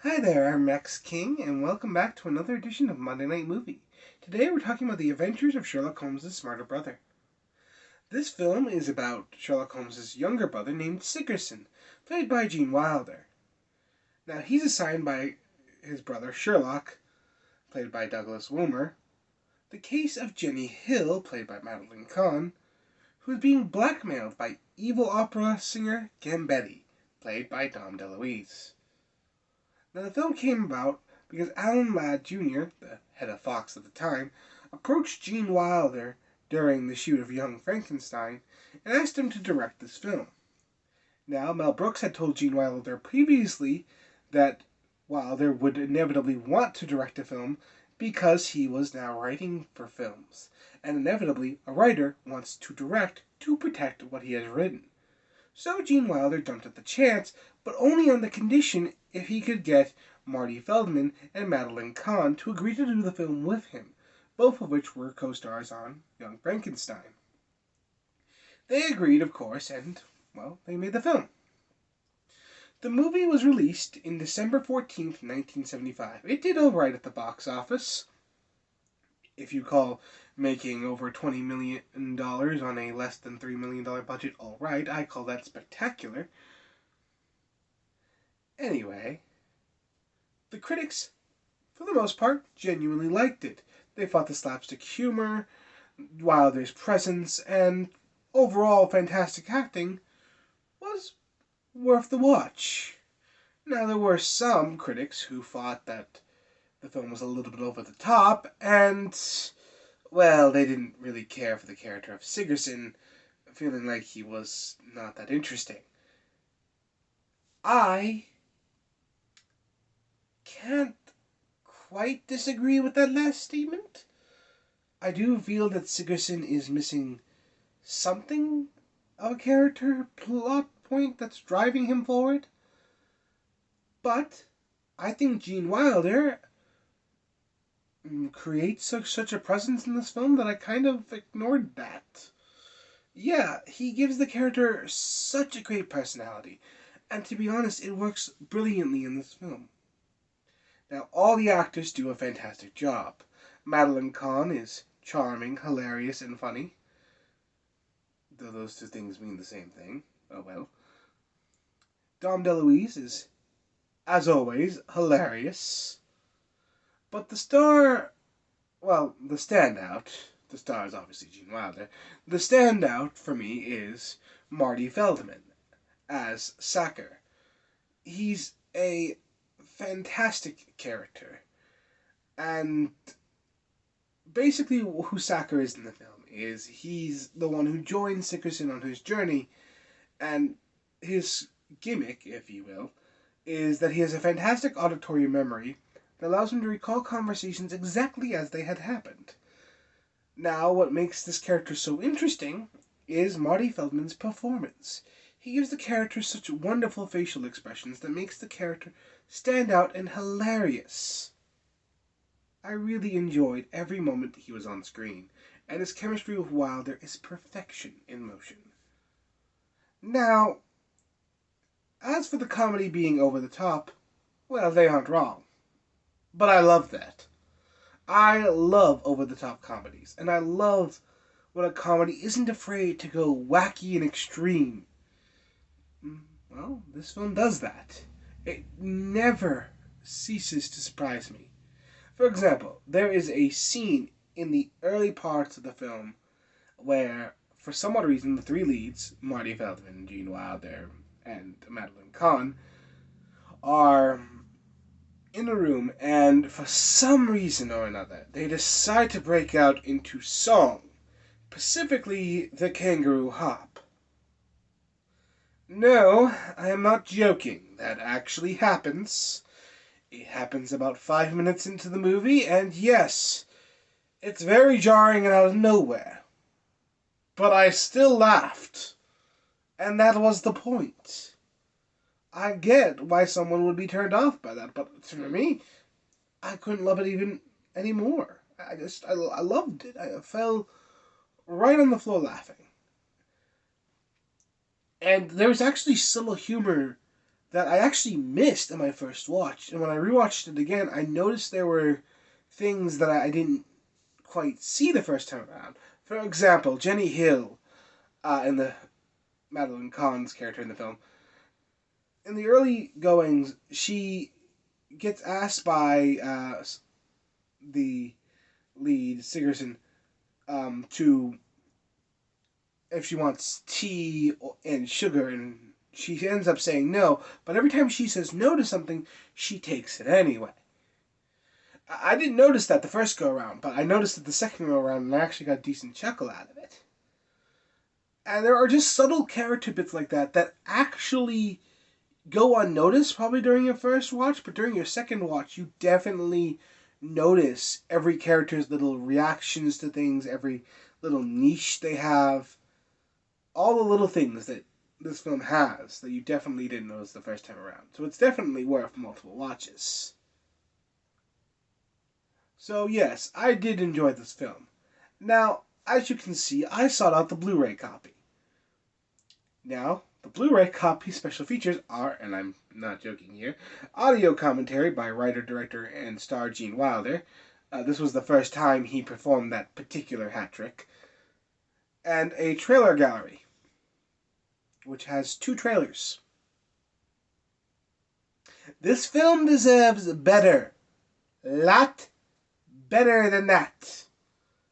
Hi there, I'm Max King, and welcome back to another edition of Monday Night Movie. Today we're talking about the adventures of Sherlock Holmes' smarter brother. This film is about Sherlock Holmes' younger brother named Sigerson, played by Gene Wilder. Now he's assigned by his brother Sherlock, played by Douglas Wilmer, the case of Jenny Hill, played by Madeline Kahn, who is being blackmailed by evil opera singer Gambetti, played by Dom DeLuise. Now, the film came about because Alan Ladd Jr., the head of Fox at the time, approached Gene Wilder during the shoot of Young Frankenstein and asked him to direct this film. Now, Mel Brooks had told Gene Wilder previously that Wilder would inevitably want to direct a film because he was now writing for films, and inevitably a writer wants to direct to protect what he has written. So Gene Wilder jumped at the chance, but only on the condition if he could get Marty Feldman and Madeline Kahn to agree to do the film with him, both of which were co-stars on Young Frankenstein. They agreed, of course, and, well, they made the film. The movie was released in December 14th, 1975. It did alright at the box office, if you call making over $20 million on a less than $3 million budget alright. I call that spectacular. Anyway, the critics, for the most part, genuinely liked it. They thought the slapstick humor, Wilder's presence, and overall fantastic acting was worth the watch. Now, there were some critics who thought that the film was a little bit over the top, and, well, they didn't really care for the character of Sigerson, feeling like he was not that interesting. I can't quite disagree with that last statement. I do feel that Sigerson is missing something of a character plot point that's driving him forward. But I think Gene Wilder creates such a presence in this film that I kind of ignored that. Yeah, he gives the character such a great personality, and to be honest, it works brilliantly in this film. Now, all the actors do a fantastic job. Madeline Kahn is charming, hilarious, and funny. Though those two things mean the same thing. Oh well. Dom DeLuise is, as always, hilarious. But the star, well, the standout, the star is obviously Gene Wilder, the standout for me is Marty Feldman as Sacker. He's a fantastic character, and basically who Sacker is in the film is he's the one who joins Sigerson on his journey, and his gimmick, if you will, is that he has a fantastic auditory memory that allows him to recall conversations exactly as they had happened. Now, what makes this character so interesting is Marty Feldman's performance. He gives the character such wonderful facial expressions that makes the character stand out and hilarious. I really enjoyed every moment he was on screen, and his chemistry with Wilder is perfection in motion. Now, as for the comedy being over the top, well, they aren't wrong. But I love that. I love over-the-top comedies, and I love when a comedy isn't afraid to go wacky and extreme. Well, this film does that. It never ceases to surprise me. For example, there is a scene in the early parts of the film where, for some odd reason, the three leads, Marty Feldman, Gene Wilder, and Madeline Kahn, are in a room, and for some reason or another, they decide to break out into song, specifically the Kangaroo Hop. No, I am not joking. That actually happens. It happens about 5 minutes into the movie, and yes, it's very jarring and out of nowhere. But I still laughed, and that was the point. I get why someone would be turned off by that, but for me, I couldn't love it even anymore. I loved it. I fell right on the floor laughing. And there was actually subtle humor that I actually missed in my first watch. And when I rewatched it again, I noticed there were things that I didn't quite see the first time around. For example, Jenny Hill, in the Madeline Kahn's character in the film, in the early goings, she gets asked by the lead, Sigerson, to if she wants tea and sugar, and she ends up saying no, but every time she says no to something, she takes it anyway. I didn't notice that the first go around, but I noticed it the second go around, and I actually got a decent chuckle out of it. And there are just subtle character bits like that that actually go unnoticed probably during your first watch, but during your second watch, you definitely notice every character's little reactions to things, every little niche they have, all the little things that this film has that you definitely didn't notice the first time around. So it's definitely worth multiple watches. So yes, I did enjoy this film. Now, as you can see, I sought out the Blu-ray copy. Now, the Blu-ray copy special features are, and I'm not joking here, audio commentary by writer, director, and star Gene Wilder. This was the first time he performed that particular hat trick. And a trailer gallery, which has 2 trailers. This film deserves better. Lot better than that.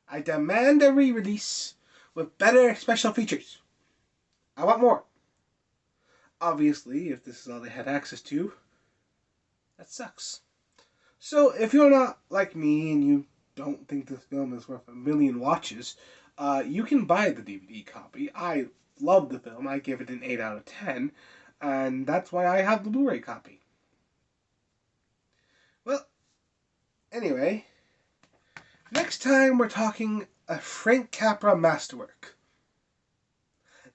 I demand a re-release with better special features. I want more. Obviously, if this is all they had access to, that sucks. So, if you're not like me and you don't think this film is worth a million watches, you can buy the DVD copy. I love the film. I give it an 8 out of 10, and that's why I have the Blu-ray copy. Well, anyway, next time we're talking a Frank Capra masterwork.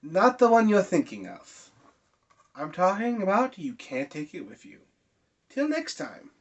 Not the one you're thinking of. I'm talking about You Can't Take It With You. Till next time.